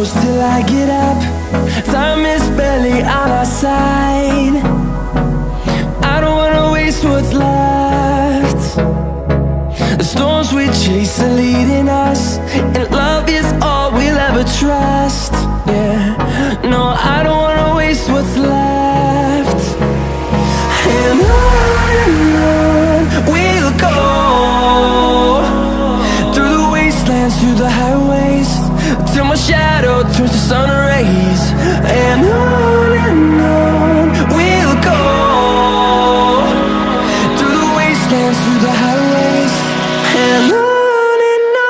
close till I get up. Time is barely on our side. I don't wanna waste what's left. The storms we chase are leading us, and love is all we'll ever trust. Yeah, no, I don't wanna waste what's left. And on we'll go, through the wastelands, through the highways, till my shadow turns to sun rays. And on we'll go, through the wastelands, through the highways, and on we'll go.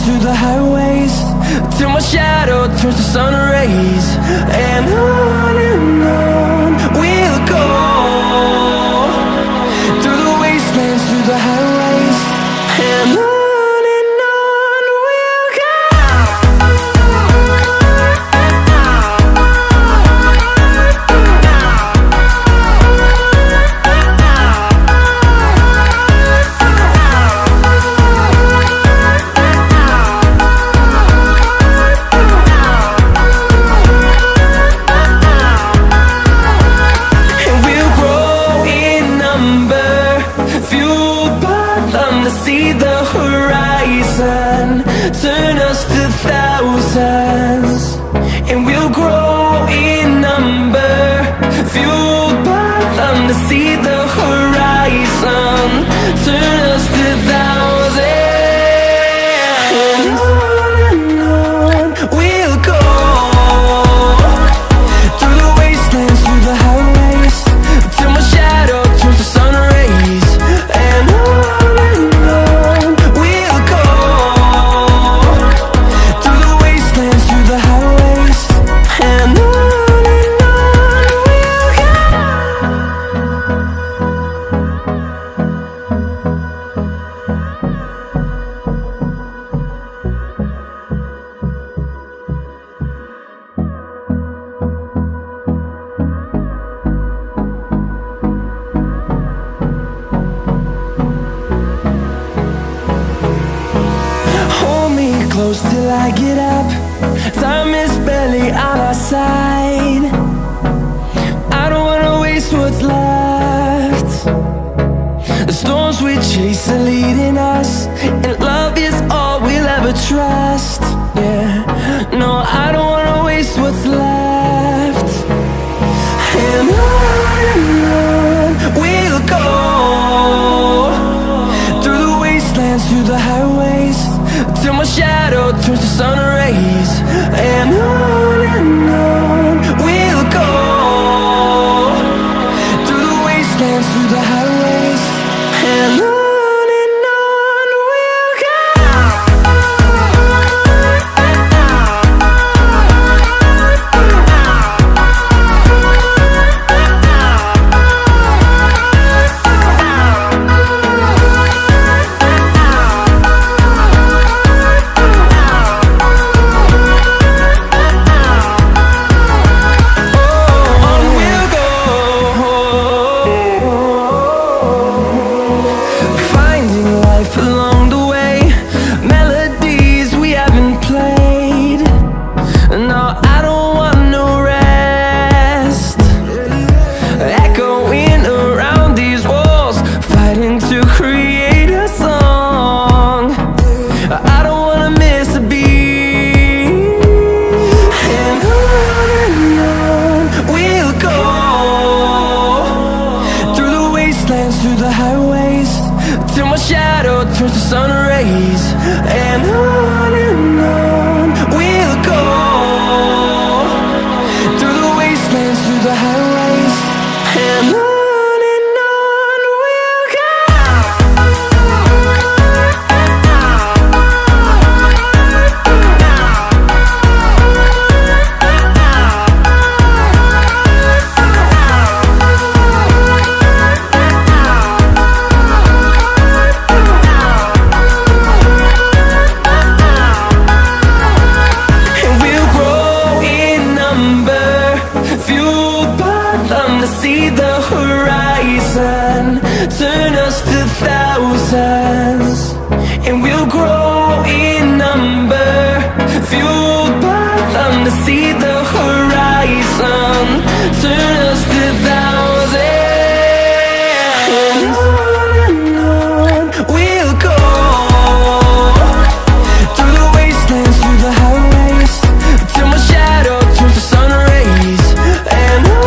Through the highways, till my shadow turns to sun rays. And on we'll go, through the wastelands, through the highways, and on we'll go. See the horizon turn us to thousands, and we'll grow in number, fueled by them. To see the horizon turn us to thousands, and on we'll go, through the wastelands, through the highways, till my shadow turns to sun rays. And close till I get up. Time is barely on our side. I don't wanna waste what's left. The storms we chase are leading us, and love is all we'll ever trust. Yeah, no, I don't wanna waste what's left. And on we'll go, through the wastelands, through the highways, till my shadow turns to sun rays. And on we'll go, through the wastelands, through the highways, and on we'll go. wastelands, through the highways, till my shadow turns to sun rays. And on we'll go, through the wastelands, through the highways, and on. See the horizon turn us to thousands, and we'll grow in number, fueled by them. To see the horizon turn us to thousands, and on we'll go, through the wastelands, through the highways, till my shadow turns to sun rays. And on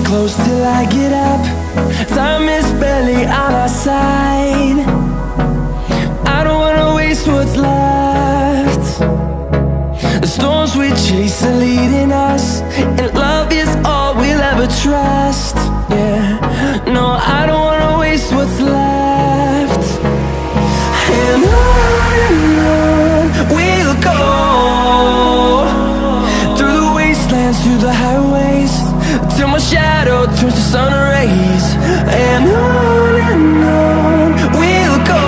close till I get up. Time is barely on our side. I don't wanna waste what's left. The storms we chase are leading us, and love is all we'll ever trust. Yeah, no, I don't wanna waste what's left. And on we'll go, through the wastelands, through the highways, till my shadow turns to sun rays. And on we'll go,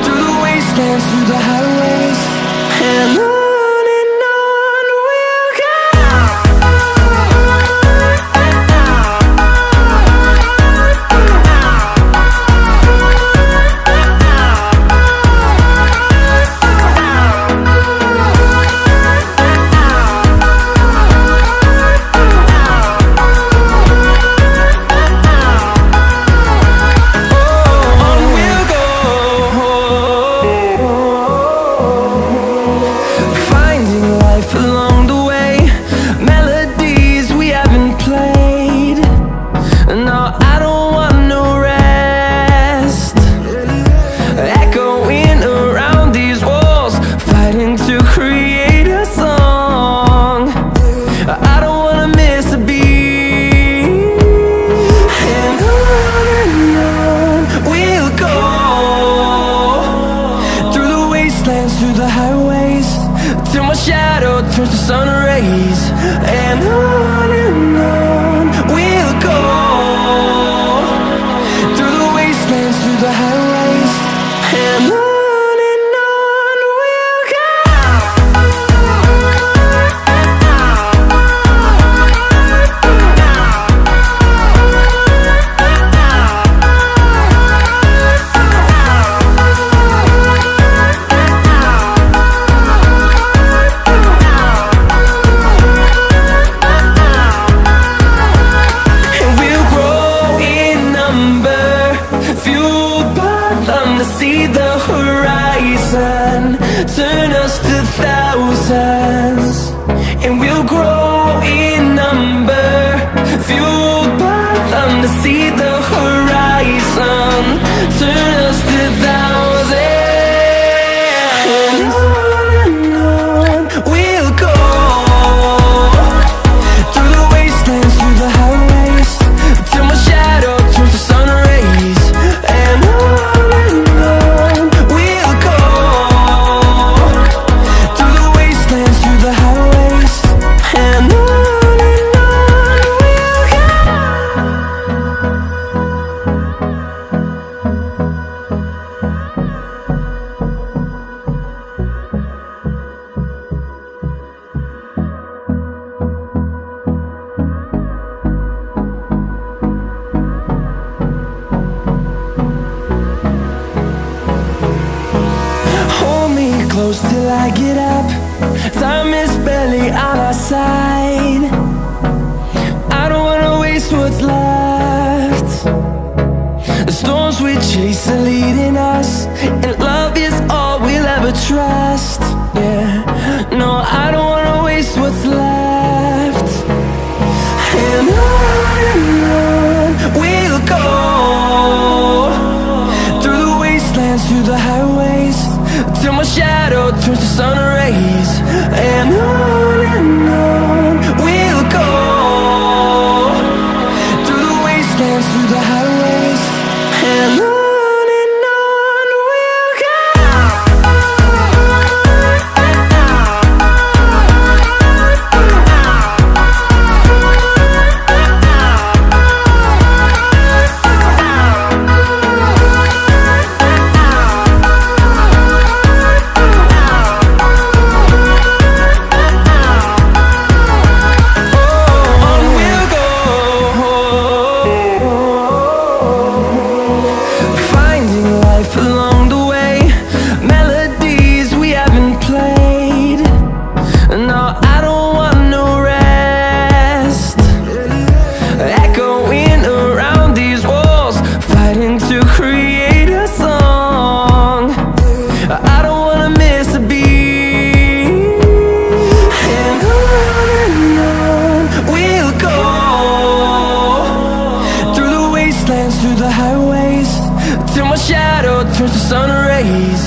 through the wastelands, through the highways, and on. Through the highways, till my shadow turns to sun rays. And on we'll go, through the wastelands, through the highways, and on. To see the horizon turn us to thousands, and we'll grow in number, fueled by them. To see the horizon turn us to thousands, and on we'll go, through the wastelands, through the highways, till my shadow turns to sun rays. And on we'll go. I get up. Time is barely on our side. I don't wanna waste what's left. The storms we chase are leading us, and love is all we'll ever trust. Yeah, no, I don't wanna waste what's left. And on we'll go, through the wastelands, through the highways, till my shadow turns to sun rays. And on we'll go, through the wastelands, through the highways, and on we'll go. Along the way, melodies we haven't played. No, I don't want no rest. Echoing around these walls, fighting to create a song. I don't wanna miss a beat. And on we'll go, through the wastelands, through the highways, till my shadow turns to sun rays.